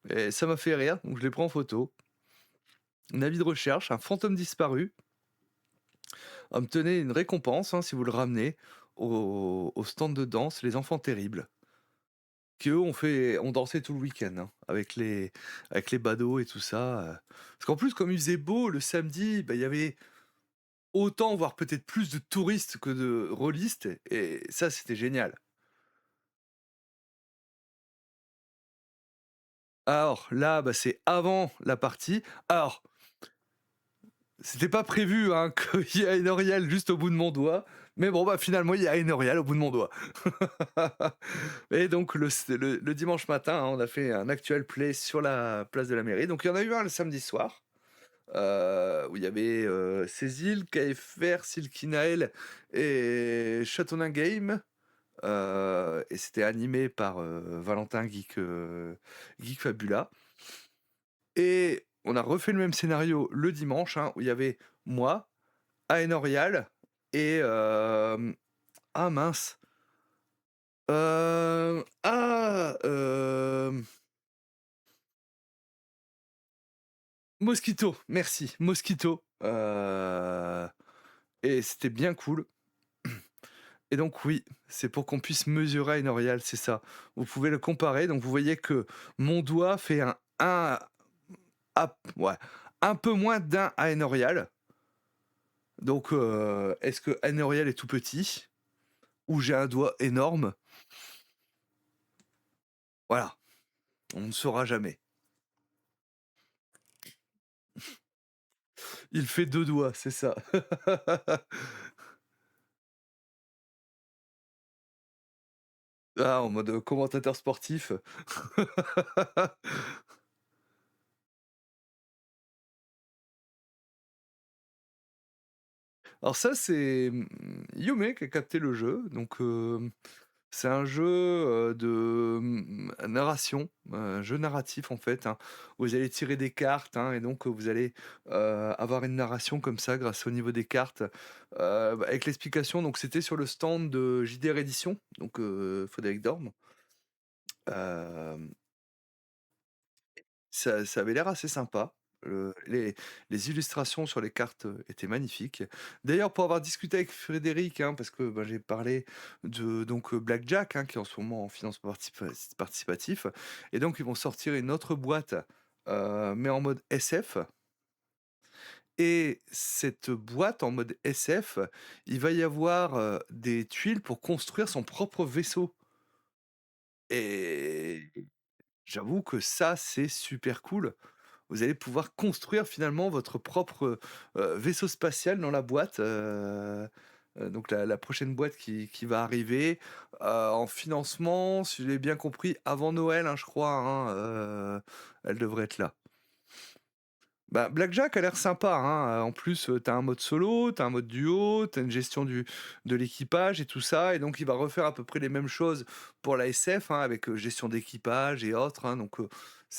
[SPEAKER 2] et ça m'a fait rire, donc je l'ai pris en photo. Un avis de recherche, un fantôme disparu. Obtenez une récompense, hein, si vous le ramenez au stand de danse Les Enfants Terribles, qui eux ont dansé tout le week-end, hein, avec les badauds et tout ça. Parce qu'en plus, comme il faisait beau le samedi, bah, il y avait autant, voire peut-être plus de touristes que de rôlistes, et ça, c'était génial. Alors là, bah, c'est avant la partie. Alors, c'était pas prévu, hein, qu'il y ait une Oriel juste au bout de mon doigt, mais bon, bah, finalement, il y a une Oriel au bout de mon doigt. Et donc le dimanche matin, hein, on a fait un actual play sur la place de la mairie. Donc il y en a eu un le samedi soir, où il y avait, Cécile, KFR, Silky Nail et Châteauneuf Game. Et c'était animé par, Valentin Geek Fabula, et on a refait le même scénario le dimanche, hein, où il y avait moi, Aenorial et ah mince, hem, ah, hem, Mosquito, merci, Mosquito, et c'était bien cool. Et donc oui, c'est pour qu'on puisse mesurer Aenorial, c'est ça. Vous pouvez le comparer, donc vous voyez que mon doigt fait ouais, un peu moins d'un Aenorial. Donc, est-ce que Aenorial est tout petit? Ou j'ai un doigt énorme? Voilà, on ne saura jamais. Il fait 2 doigts, c'est ça. Ah, en mode, commentateur sportif. Alors ça, c'est, Yume qui a capté le jeu, donc c'est un jeu, de, narration, un jeu narratif en fait, hein, où vous allez tirer des cartes, hein, et donc vous allez, avoir une narration comme ça grâce au niveau des cartes, avec l'explication. Donc c'était sur le stand de JDR Éditions, donc Frédéric Dorme. Hem, ça avait l'air assez sympa. Les illustrations sur les cartes, étaient magnifiques. D'ailleurs, pour avoir discuté avec Frédéric, hein, parce que, bah, j'ai parlé de donc, Blackjack, hein, qui est en ce moment en financement participatif, et donc ils vont sortir une autre boîte, mais en mode SF, et cette boîte en mode SF, il va y avoir, des tuiles pour construire son propre vaisseau, et j'avoue que ça, c'est super cool. Vous allez pouvoir construire finalement votre propre, vaisseau spatial dans la boîte, donc la prochaine boîte qui va arriver, en financement, si j'ai bien compris, avant Noël, hein, je crois, hein, elle devrait être là. Bah, Blackjack a l'air sympa, hein, en plus, tu un mode solo, t'as un mode duo, t'as une gestion de l'équipage et tout ça, et donc il va refaire à peu près les mêmes choses pour la SF, hein, avec, gestion d'équipage et autres, hein, donc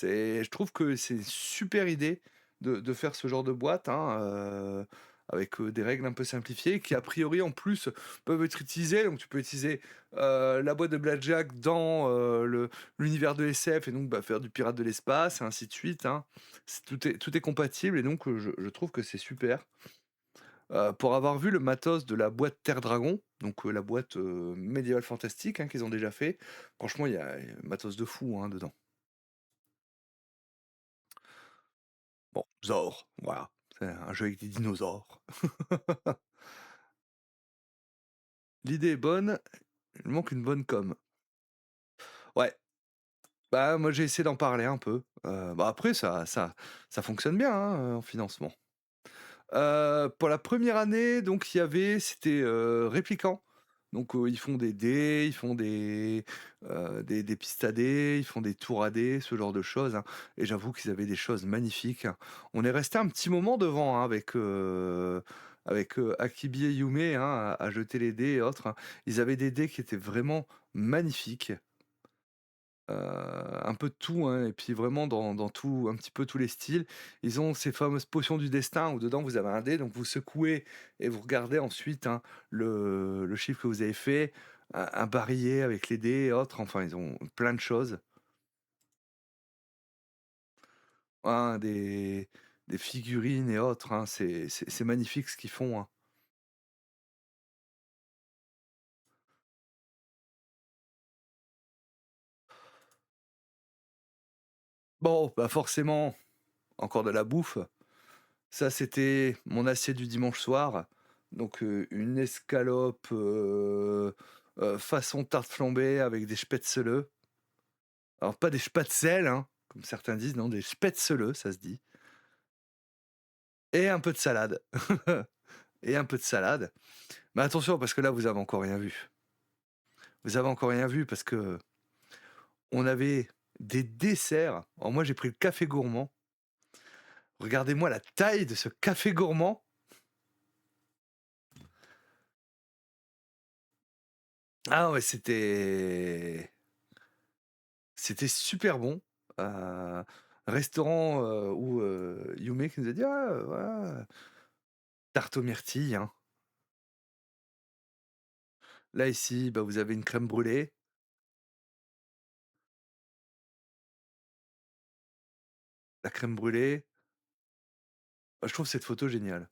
[SPEAKER 2] je trouve que c'est une super idée de faire ce genre de boîte, hein, avec, des règles un peu simplifiées qui, a priori, en plus, peuvent être utilisées. Donc tu peux utiliser, la boîte de Blackjack dans, le l'univers de SF, et donc bah, faire du pirate de l'espace et ainsi de suite, hein. Tout est compatible, et donc je trouve que c'est super. Pour avoir vu le matos de la boîte Terre Dragon, donc la boîte, médiévale fantastique, hein, qu'ils ont déjà fait, franchement il y a matos de fou, hein, dedans. Bon, Zor, voilà, c'est un jeu avec des dinosaures. L'idée est bonne, il manque une bonne com. Ouais, bah, moi j'ai essayé d'en parler un peu, bah, après ça fonctionne bien, hein, en financement. Pour la première année, donc il y avait c'était, Répliquant. Donc, ils font des dés, ils font des pistes à dés, ils font des tours à dés, ce genre de choses, hein, et j'avoue qu'ils avaient des choses magnifiques, hein. On est resté un petit moment devant, hein, avec, Akibi et Yume, hein, à jeter les dés et autres, hein. Ils avaient des dés qui étaient vraiment magnifiques. Un peu de tout, hein, et puis vraiment dans tout un petit peu tous les styles. Ils ont ces fameuses potions du destin où dedans vous avez un dé, donc vous secouez et vous regardez ensuite, hein, le chiffre que vous avez fait, un barillet avec les dés et autres, enfin ils ont plein de choses. Hein, des figurines et autres, hein, c'est magnifique ce qu'ils font, hein. Bon, bah, forcément, encore de la bouffe. Ça, c'était mon assiette du dimanche soir. Donc, une escalope, façon tarte flambée avec des spätzle. Alors pas des spätzle, hein, comme certains disent, non, des spätzle, ça se dit, et un peu de salade. Et un peu de salade. Mais attention, parce que là, vous avez encore rien vu. Vous avez encore rien vu parce que on avait des desserts. Alors moi, j'ai pris le café gourmand. Regardez-moi la taille de ce café gourmand. Ah ouais, c'était super bon. Heu, Restaurant, où, Yume qui nous a dit: «Ah, voilà, tarte aux myrtilles, hein». Là, ici, bah, vous avez une crème brûlée, la crème brûlée, bah, je trouve cette photo géniale.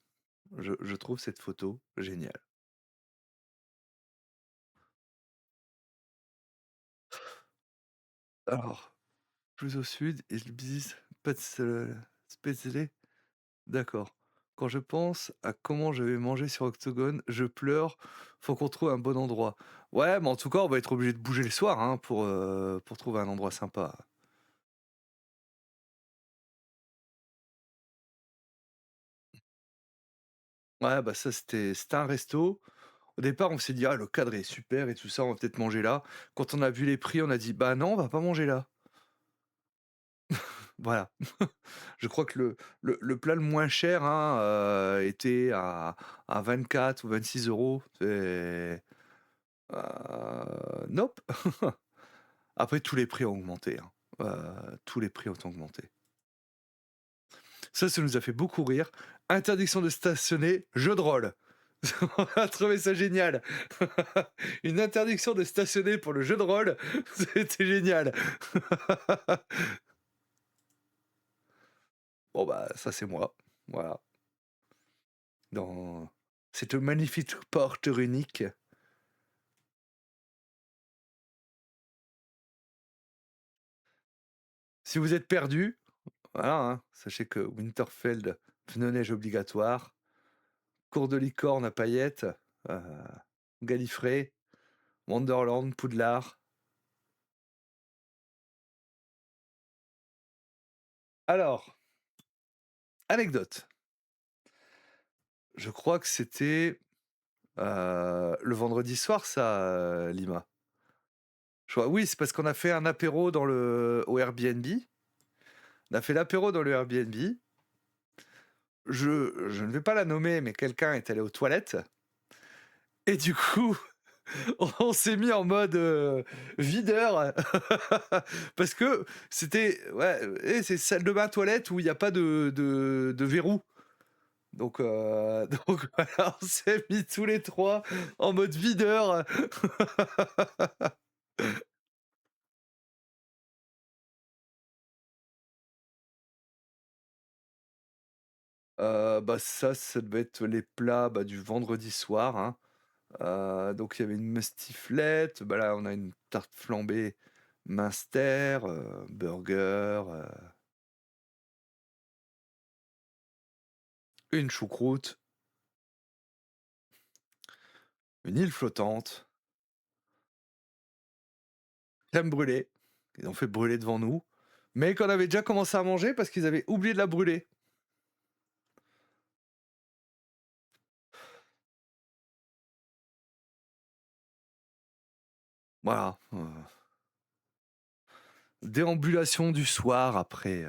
[SPEAKER 2] Je trouve cette photo géniale. Alors, plus au sud, ils disent Spätzle, d'accord. Quand je pense à comment je vais manger sur Octogone, je pleure, faut qu'on trouve un bon endroit. Ouais, mais en tout cas, on va être obligé de bouger le soir, hein, pour trouver un endroit sympa. Ouais, bah, ça, c'était un resto. Au départ, on s'est dit: «Ah, le cadre est super et tout ça, on va peut-être manger là». Quand on a vu les prix, on a dit: «Bah, non, on va pas manger là». Voilà. Je crois que le plat le moins cher, hein, était à 24 ou 26 €. C'est, nope. Après tous les prix ont augmenté, hein. Tous les prix ont augmenté. Ça nous a fait beaucoup rire. Interdiction de stationner, jeu de rôle. On a trouvé ça génial. Une interdiction de stationner pour le jeu de rôle, c'était génial. Bon, bah, ça, c'est moi. Voilà. Dans cette magnifique porte runique. Si vous êtes perdu, voilà, hein, sachez que Winterfeld, pneu neige obligatoire, cours de licorne à paillettes, heu, Gallifrey, Wonderland, Poudlard. Alors, anecdote, je crois que c'était, le vendredi soir ça, Lima? Je crois oui, c'est parce qu'on a fait un apéro au Airbnb. On a fait l'apéro dans le Airbnb. Je ne vais pas la nommer, mais quelqu'un est allé aux toilettes et du coup, on s'est mis en mode, videur parce que c'était ouais, c'est salle de bain toilette où il y a pas de verrou. Donc donc voilà, on s'est mis tous les 3 en mode videur. Bah, ça devait être les plats, bah, du vendredi soir, hein. Donc il y avait une mestiflette, bah, là, on a une tarte flambée Munster, burger, une choucroute, une île flottante, crème brûlée. Ils ont fait brûler devant nous, mais qu'on avait déjà commencé à manger parce qu'ils avaient oublié de la brûler. Voilà, déambulation du soir après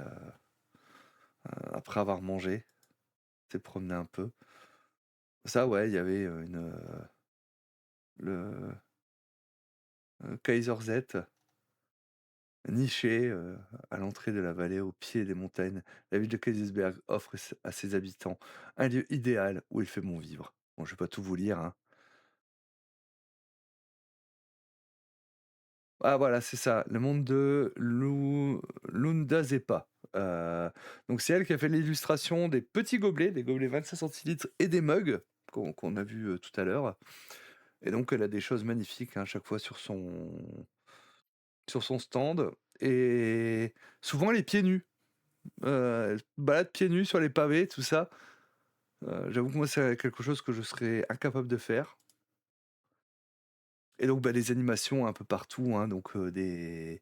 [SPEAKER 2] avoir mangé, s'est promené un peu. Ça, ouais, il y avait, le, Kaiser Z niché, à l'entrée de la vallée, au pied des montagnes. La ville de Kaysersberg offre à ses habitants un lieu idéal où il fait bon vivre. Bon, je vais pas tout vous lire, hein. Ah voilà, c'est ça, le monde de Lunda Zepa. Donc c'est elle qui a fait l'illustration des petits gobelets, des gobelets 25 centilitres et des mugs qu'on a vus, tout à l'heure. Et donc elle a des choses magnifiques, hein, à chaque fois sur son stand et souvent elle est pieds nus. Elle se balade pieds nus sur les pavés, tout ça. J'avoue que moi, c'est quelque chose que je serais incapable de faire et donc bah, des animations un peu partout, hein, donc des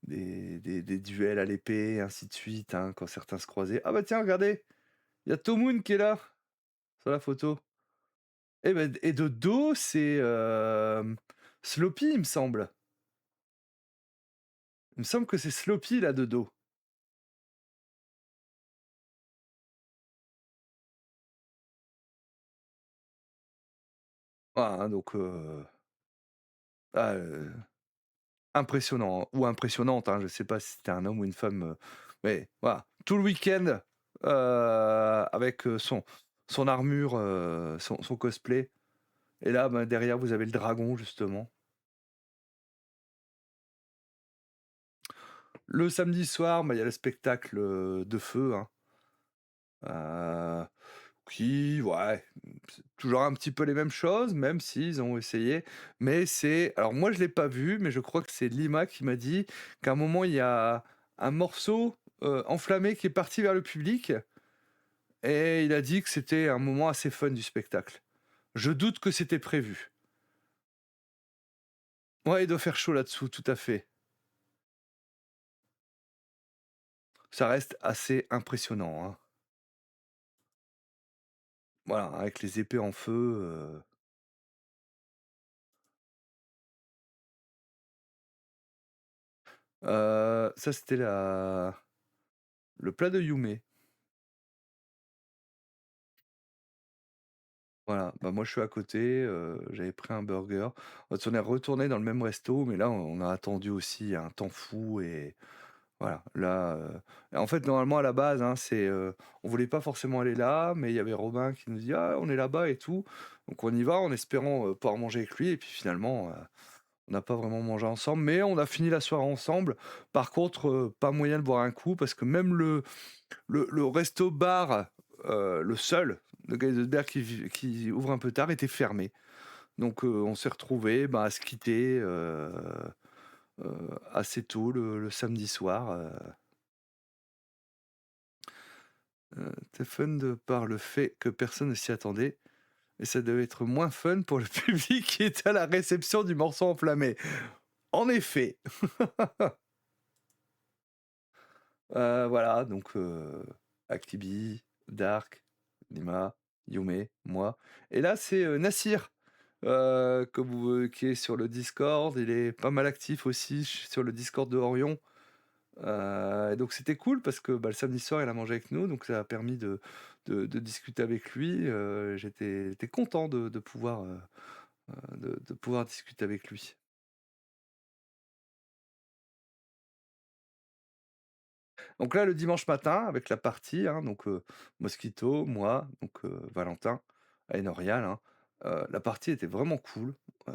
[SPEAKER 2] duels à l'épée, ainsi de suite, hein, quand certains se croisaient. «Ah bah tiens, regardez, il y a Tomoun qui est là, sur la photo». Et bah et de dos, c'est, Sloppy, il me semble. Il me semble que c'est Sloppy, là, de dos. Voilà, hein, donc ah, impressionnant, hein, ou impressionnante, hein, je sais pas si c'était un homme ou une femme, mais voilà, tout le week-end, avec, son armure, son cosplay et là, bah, derrière vous avez le dragon justement. Le samedi soir, bah, il y a le spectacle, de feu, hein, heu, qui ouais, c'est toujours un petit peu les mêmes choses, même s'ils ont essayé, mais c'est alors moi je l'ai pas vu, mais je crois que c'est Lima qui m'a dit qu'à un moment il y a un morceau, enflammé qui est parti vers le public et il a dit que c'était un moment assez fun du spectacle. Je doute que c'était prévu. Ouais, il doit faire chaud là-dessous, tout à fait. Ça reste assez impressionnant, hein. voilà, avec les épées en feu, ça c'était le plat de Yume. Voilà, bah, moi je suis à côté, j'avais pris un burger. On est retourné dans le même resto, mais là on a attendu aussi un temps fou et voilà, là, en fait normalement à la base, hein, on voulait pas forcément aller là, mais il y avait Robin qui nous dit: «Ah, on est là-bas et tout». Donc on y va en espérant, pouvoir manger avec lui et puis finalement, on n'a pas vraiment mangé ensemble, mais on a fini la soirée ensemble. Par contre, pas moyen de boire un coup parce que même le resto bar, le seul de Gainsberg qui ouvre un peu tard était fermé. Donc on s'est retrouvés, bah, à se quitter, assez tôt le samedi soir, c'était fun de par le fait que personne ne s'y attendait et ça devait être moins fun pour le public qui était à la réception du morceau enflammé. En effet, voilà donc Akibi, Dark, Nima, Yume, moi et là c'est, Nassir. Qui est sur le Discord, il est pas mal actif aussi sur le Discord de Orion. Et donc c'était cool parce que, bah, le samedi soir, il a mangé avec nous, donc ça a permis de discuter avec lui, j'étais content de pouvoir, de pouvoir discuter avec lui. Donc là, le dimanche matin, avec la partie, hein, donc Mosquito, moi, donc Valentin, Aenorial, hein, la partie était vraiment cool, heu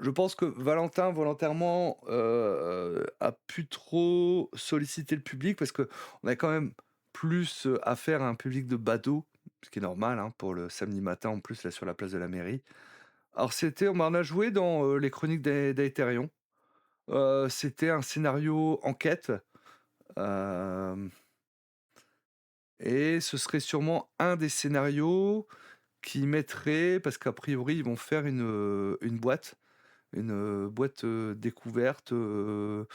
[SPEAKER 2] je pense que Valentin, volontairement, a pu trop solliciter le public parce qu'on a quand même plus, affaire à un public de badauds, ce qui est normal, hein, pour le samedi matin, en plus, là, sur la place de la mairie. Alors on en a joué dans, les chroniques d'Aetherion. C'était un scénario enquête, hem et ce serait sûrement un des scénarios qui mettrait parce qu'a priori, ils vont faire une boîte, découverte, une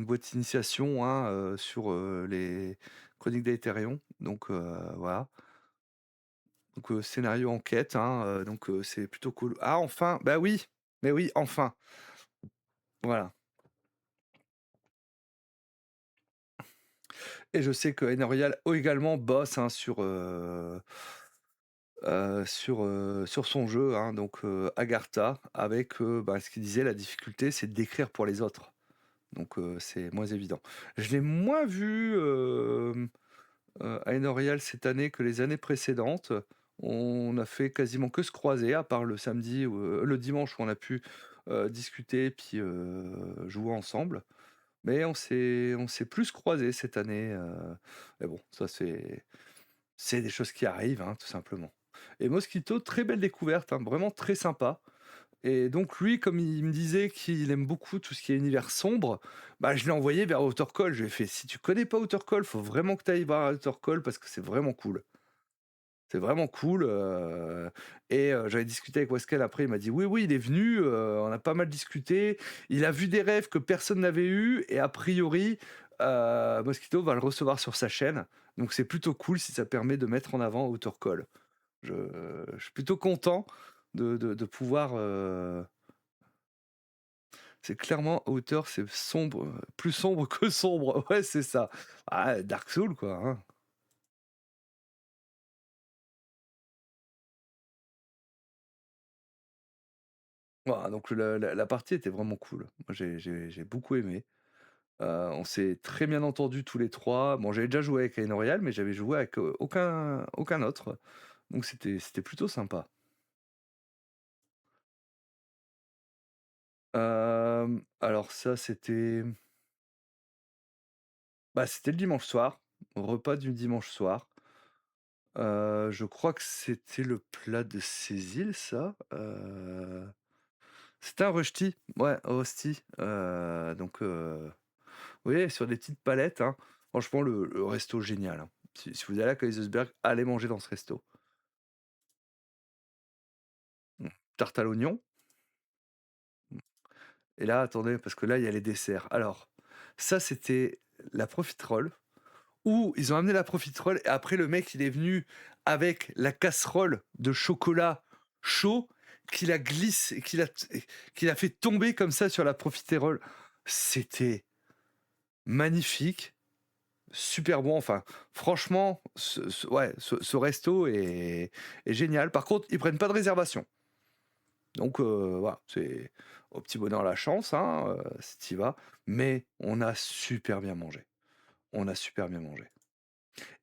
[SPEAKER 2] boîte initiation, hein, sur, les chroniques d'Aetherion. Donc voilà. Donc scénario enquête, hein, donc c'est plutôt cool. Ah enfin! Bah oui! Mais oui, enfin! Voilà. Et je sais que Enorial également bosse, hein, sur son jeu, hein, donc Agartha avec, bah, ce qu'il disait, la difficulté, c'est d'écrire pour les autres. Donc c'est moins évident. Je l'ai moins vu, à Enorial cette année que les années précédentes. On a fait quasiment que se croiser, à part le samedi ou le dimanche où on a pu, discuter puis, jouer ensemble. Mais on s'est plus croisés cette année, mais bon, ça c'est des choses qui arrivent, hein, tout simplement. Et Mosquito, très belle découverte, hein, vraiment très sympa. Et donc lui, comme il me disait qu'il aime beaucoup tout ce qui est univers sombre, bah, je l'ai envoyé vers Outer Call. Je lui ai fait: «Si tu connais pas Outer Call, faut vraiment que tu ailles voir Outer Call parce que c'est vraiment cool». C'est vraiment cool, et j'avais discuté avec Waskel après, il m'a dit: «Oui, oui, il est venu, on a pas mal discuté. Il a vu des rêves que personne n'avait eus et a priori, Mosquito va le recevoir sur sa chaîne». Donc c'est plutôt cool si ça permet de mettre en avant Outer Call. Je je suis plutôt content de pouvoir, c'est clairement Outer, c'est sombre, plus sombre que sombre. Ouais, c'est ça. Ah, Dark Souls quoi, hein. Voilà, donc la partie était vraiment cool. Moi j'ai beaucoup aimé. On s'est très bien entendus tous les 3. Bon, j'avais déjà joué avec Aenorial, mais j'avais joué avec, aucun autre. Donc c'était plutôt sympa. Alors ça, c'était le dimanche soir, repas du dimanche soir. Je crois que c'était le plat de Cécile ça, c'était un rushti, ouais, rosti, donc oui, sur des petites palettes, hein. Franchement, le resto génial, hein. Si vous allez à Kaisersberg, allez manger dans ce resto. Mmh. Tarte à l'oignon. Mmh. Et là, attendez, parce que là, il y a les desserts. Alors, ça, c'était la profiterole. où ils ont amené la profiterole et après le mec, il est venu avec la casserole de chocolat chaud qu'il a glissé qu'il a fait tomber comme ça sur la profiterole. C'était magnifique, super bon, enfin franchement ce resto est génial. Par contre, ils prennent pas de réservation. Donc voilà, c'est au petit bonheur la chance, hein, si tu vas, mais on a super bien mangé. On a super bien mangé.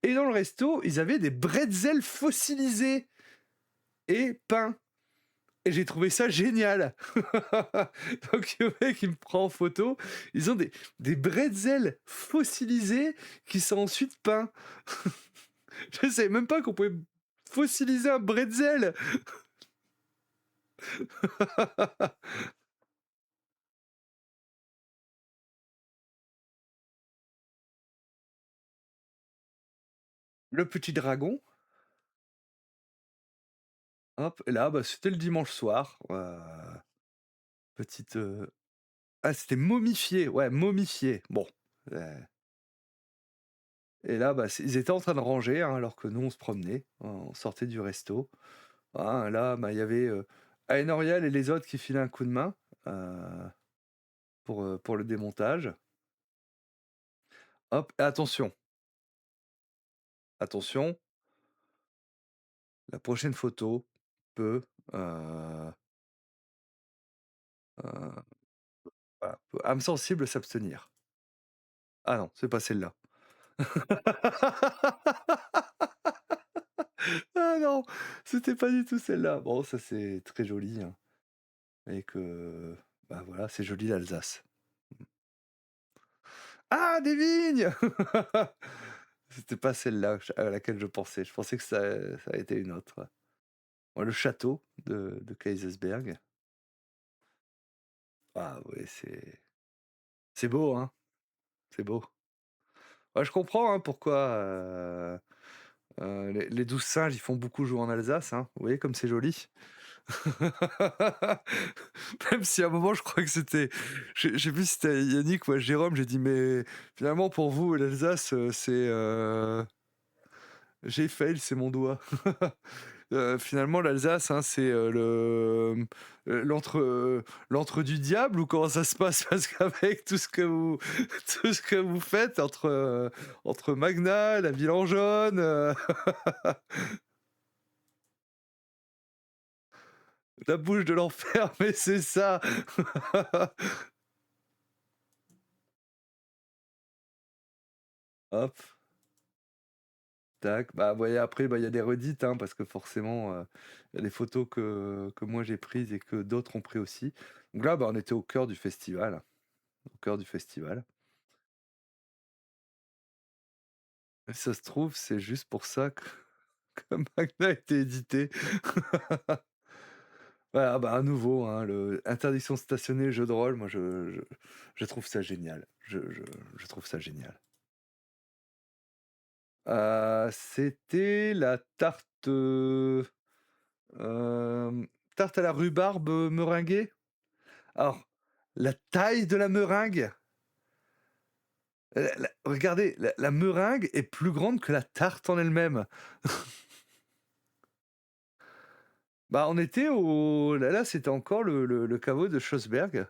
[SPEAKER 2] Et dans le resto, ils avaient des bretzels fossilisés et peints. Et j'ai trouvé ça génial. Donc le mec, il me prend en photo. Ils ont des bretzels fossilisés qui sont ensuite peints. Je savais même pas qu'on pouvait fossiliser un bretzel. Le petit dragon, hop, et là, bah, c'était le dimanche soir. Petite, ah, c'était momifié, ouais, momifié. Bon, heu et là, bah, ils étaient en train de ranger, hein, alors que nous, on se promenait. On sortait du resto. Hein, là, bah, il y avait, Aenorial et les autres qui filaient un coup de main, heu, pour le démontage. Hop, et attention, attention, la prochaine photo peut, heu heu, voilà, âme sensible s'abstenir. Ah non, c'est pas celle-là. Ah non, c'était pas du tout celle-là. Bon, ça c'est très joli, hein, et que, bah, voilà, c'est joli l'Alsace. Ah, des vignes! C'était pas celle-là à laquelle je pensais. Je pensais que ça a été une autre. Ouais, le château de Kaysersberg. Ah ouais, c'est beau, hein, c'est beau. Ouais, je comprends, hein, pourquoi, les 12 singes, ils font beaucoup jouer en Alsace, hein. Vous voyez comme c'est joli? Même si à un moment je crois que c'était je sais plus si c'était Yannick ou à Jérôme, j'ai dit: «Mais finalement pour vous l'Alsace, c'est, j'ai fail, c'est mon doigt». Finalement l'Alsace, hein, c'est, l'antre du diable ou comment ça se passe? Parce qu'avec tout ce que vous tout ce que vous faites entre Magna, la ville en jaune, la bouche de l'enfer, mais c'est ça! Hop. Tac, bah, ouais, après, bah, il y a des redites, hein, parce que forcément, il y a des photos que moi j'ai prises et que d'autres ont pris aussi. Donc là, bah, on était au cœur du festival, au cœur du festival. Et ça se trouve, c'est juste pour ça que que Magna a été édité. Voilà, bah, à nouveau, hein, le interdiction de stationner, jeu de rôle, moi je trouve ça génial. Je trouve ça génial. C'était la tarte, tarte à la rhubarbe, meringuée. Alors, la taille de la meringue, regardez, la meringue est plus grande que la tarte en elle-même. Bah, on était au là, c'était encore le caveau de Schlossberg.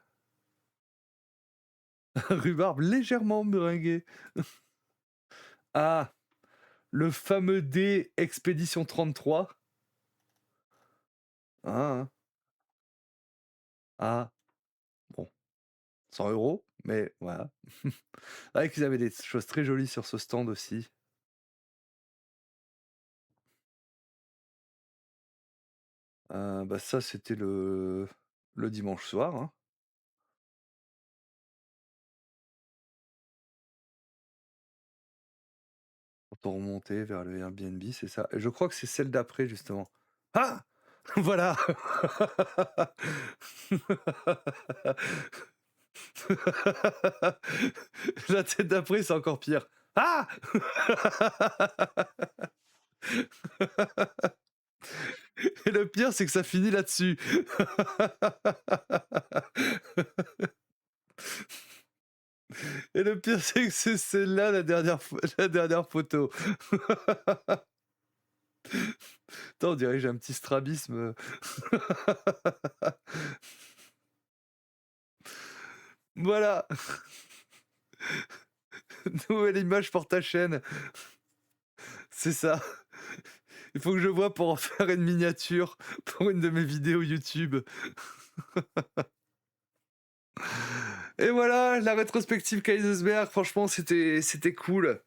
[SPEAKER 2] Rhubarbe légèrement meringuée. Ah, le fameux dé Expédition 33. Hein, hein. Ah, bon, 100 €, mais voilà. C'est vrai qu'ils avaient des choses très jolies sur ce stand aussi. Bah, ça, c'était le dimanche soir, hein. Quand on remontait vers le Airbnb, c'est ça. Et je crois que c'est celle d'après justement. Ah! Voilà! La tête d'après, c'est encore pire. Ah! Et le pire, c'est que ça finit là-dessus. Et le pire, c'est que c'est celle-là la dernière photo. Attends, on dirait que j'ai un petit strabisme. Voilà, nouvelle image pour ta chaîne. C'est ça. Il faut que je vois pour en faire une miniature pour une de mes vidéos YouTube. Et voilà, la rétrospective Kaisersberg, franchement, c'était cool.